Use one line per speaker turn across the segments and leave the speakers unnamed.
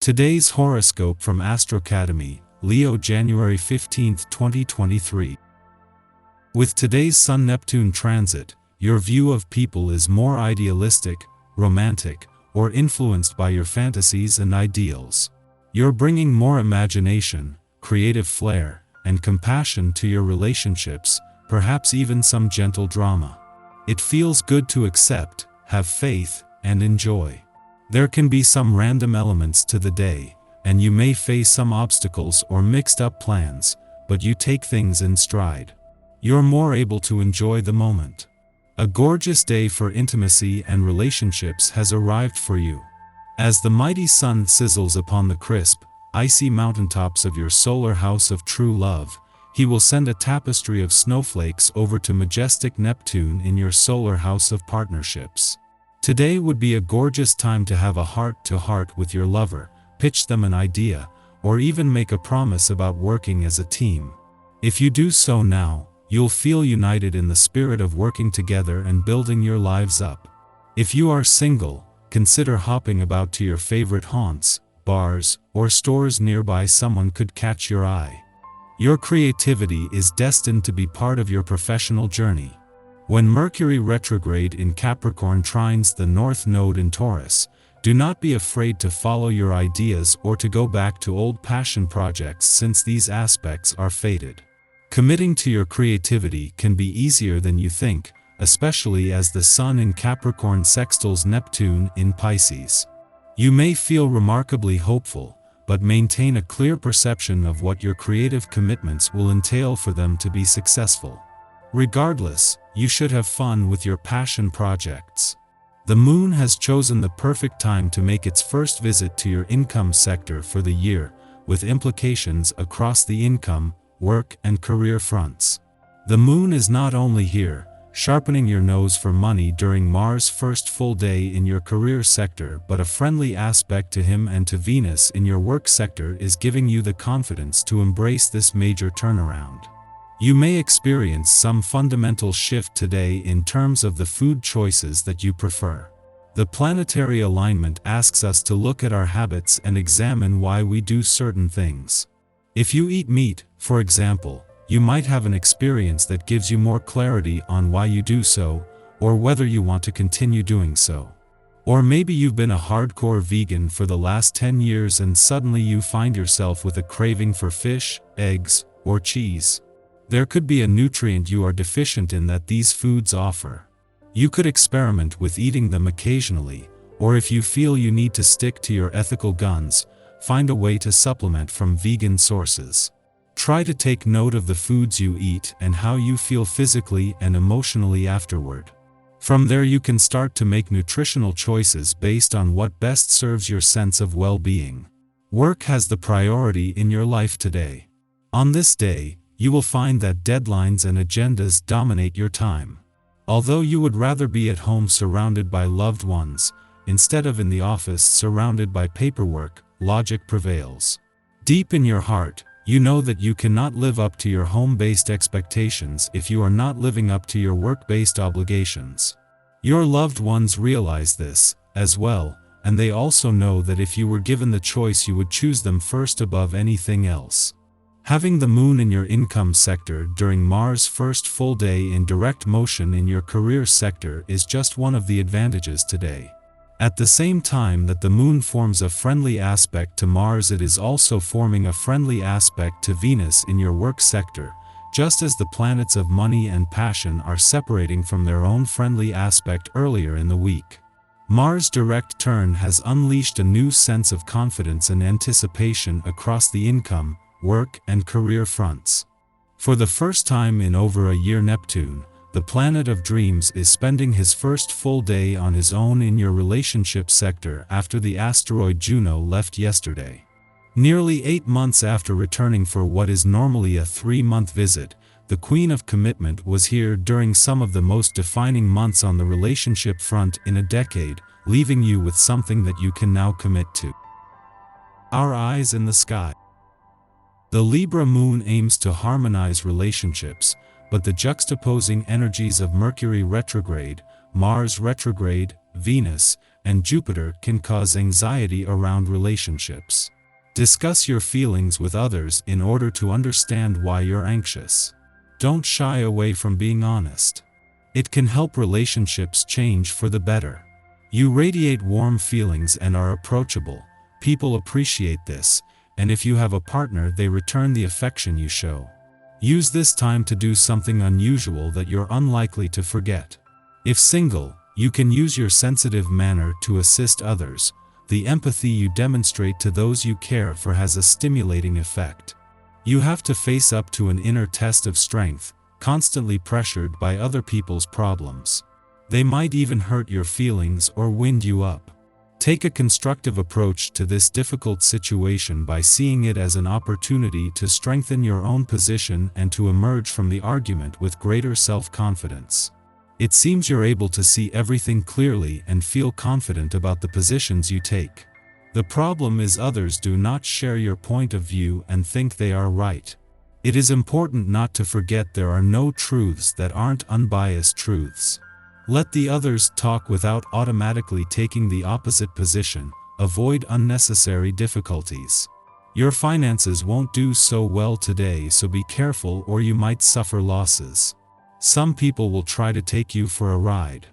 Today's horoscope from Astrocademy, Leo January 15, 2023. With today's Sun-Neptune transit, your view of people is more idealistic, romantic, or influenced by your fantasies and ideals. You're bringing more imagination, creative flair, and compassion to your relationships, perhaps even some gentle drama. It feels good to accept, have faith, and enjoy. There can be some random elements to the day, and you may face some obstacles or mixed-up plans, but you take things in stride. You're more able to enjoy the moment. A gorgeous day for intimacy and relationships has arrived for you. As the mighty sun sizzles upon the crisp, icy mountaintops of your solar house of true love, he will send a tapestry of snowflakes over to majestic Neptune in your solar house of partnerships. Today would be a gorgeous time to have a heart-to-heart with your lover, pitch them an idea, or even make a promise about working as a team. If you do so now, you'll feel united in the spirit of working together and building your lives up. If you are single, consider hopping about to your favorite haunts, bars, or stores nearby. Someone could catch your eye. Your creativity is destined to be part of your professional journey. When Mercury retrograde in Capricorn trines the North Node in Taurus, do not be afraid to follow your ideas or to go back to old passion projects, since these aspects are fated. Committing to your creativity can be easier than you think, especially as the Sun in Capricorn sextiles Neptune in Pisces. You may feel remarkably hopeful, but maintain a clear perception of what your creative commitments will entail for them to be successful. Regardless, you should have fun with your passion projects. The moon has chosen the perfect time to make its first visit to your income sector for the year, with implications across the income, work, and career fronts. The moon is not only here, sharpening your nose for money during Mars' first full day in your career sector, but a friendly aspect to him and to Venus in your work sector is giving you the confidence to embrace this major turnaround. You may experience some fundamental shift today in terms of the food choices that you prefer. The planetary alignment asks us to look at our habits and examine why we do certain things. If you eat meat, for example, you might have an experience that gives you more clarity on why you do so, or whether you want to continue doing so. Or maybe you've been a hardcore vegan for the last 10 years and suddenly you find yourself with a craving for fish, eggs, or cheese. There could be a nutrient you are deficient in that these foods offer. You could experiment with eating them occasionally, or if you feel you need to stick to your ethical guns, find a way to supplement from vegan sources. Try to take note of the foods you eat and how you feel physically and emotionally afterward. From there you can start to make nutritional choices based on what best serves your sense of well-being. Work has the priority in your life today. On this day, you will find that deadlines and agendas dominate your time. Although you would rather be at home surrounded by loved ones, instead of in the office surrounded by paperwork, logic prevails. Deep in your heart, you know that you cannot live up to your home-based expectations if you are not living up to your work-based obligations. Your loved ones realize this, as well, and they also know that if you were given the choice you would choose them first above anything else. Having the moon in your income sector during Mars' first full day in direct motion in your career sector is just one of the advantages today. At the same time that the moon forms a friendly aspect to Mars, it is also forming a friendly aspect to Venus in your work sector, just as the planets of money and passion are separating from their own friendly aspect earlier in the week. Mars' direct turn has unleashed a new sense of confidence and anticipation across the income, work, and career fronts. For the first time in over a year, Neptune, the planet of dreams, is spending his first full day on his own in your relationship sector after the asteroid Juno left yesterday. Nearly 8 months after returning for what is normally a 3-month visit, the Queen of Commitment was here during some of the most defining months on the relationship front in a decade, leaving you with something that you can now commit to. Our eyes in the sky. The Libra moon aims to harmonize relationships, but the juxtaposing energies of Mercury retrograde, Mars retrograde, Venus, and Jupiter can cause anxiety around relationships. Discuss your feelings with others in order to understand why you're anxious. Don't shy away from being honest. It can help relationships change for the better. You radiate warm feelings and are approachable. People appreciate this, and if you have a partner, they return the affection you show. Use this time to do something unusual that you're unlikely to forget. If single, you can use your sensitive manner to assist others. The empathy you demonstrate to those you care for has a stimulating effect. You have to face up to an inner test of strength, constantly pressured by other people's problems. They might even hurt your feelings or wind you up. Take a constructive approach to this difficult situation by seeing it as an opportunity to strengthen your own position and to emerge from the argument with greater self-confidence. It seems you're able to see everything clearly and feel confident about the positions you take. The problem is others do not share your point of view and think they are right. It is important not to forget there are no truths that aren't unbiased truths. Let the others talk without automatically taking the opposite position. Avoid unnecessary difficulties. Your finances won't do so well today, so be careful or you might suffer losses. Some people will try to take you for a ride.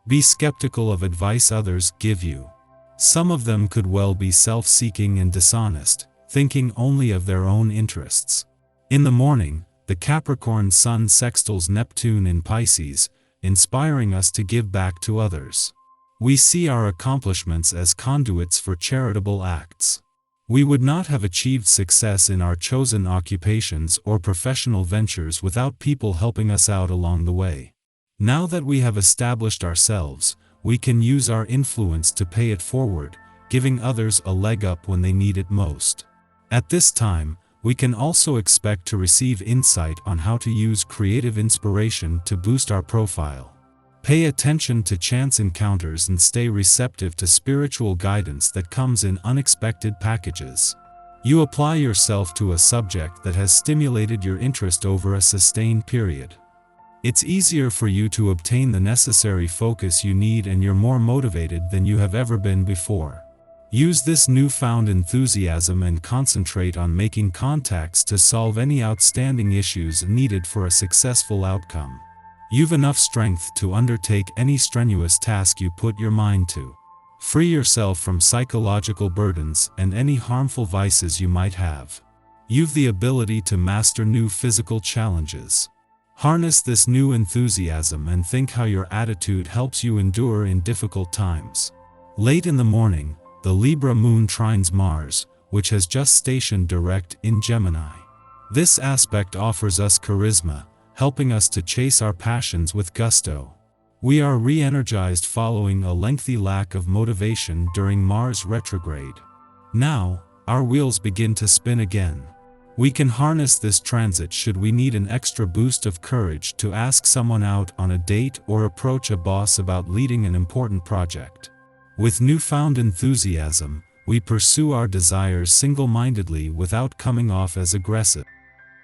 Be skeptical of advice others give you. Some of them could well be self-seeking and dishonest, thinking only of their own interests. In the morning, the Capricorn Sun sextiles Neptune in Pisces, inspiring us to give back to others. We see our accomplishments as conduits for charitable acts. We would not have achieved success in our chosen occupations or professional ventures without people helping us out along the way. Now that we have established ourselves, we can use our influence to pay it forward, giving others a leg up when they need it most. At this time, we can also expect to receive insight on how to use creative inspiration to boost our profile. Pay attention to chance encounters and stay receptive to spiritual guidance that comes in unexpected packages. You apply yourself to a subject that has stimulated your interest over a sustained period. It's easier for you to obtain the necessary focus you need, and you're more motivated than you have ever been before. Use this newfound enthusiasm and concentrate on making contacts to solve any outstanding issues needed for a successful outcome. You've enough strength to undertake any strenuous task you put your mind to. Free yourself from psychological burdens and any harmful vices you might have. You've the ability to master new physical challenges. Harness this new enthusiasm and think how your attitude helps you endure in difficult times. Late in the morning, the Libra moon trines Mars, which has just stationed direct in Gemini. This aspect offers us charisma, helping us to chase our passions with gusto. We are re-energized following a lengthy lack of motivation during Mars retrograde. Now, our wheels begin to spin again. We can harness this transit should we need an extra boost of courage to ask someone out on a date or approach a boss about leading an important project. With newfound enthusiasm, we pursue our desires single-mindedly without coming off as aggressive.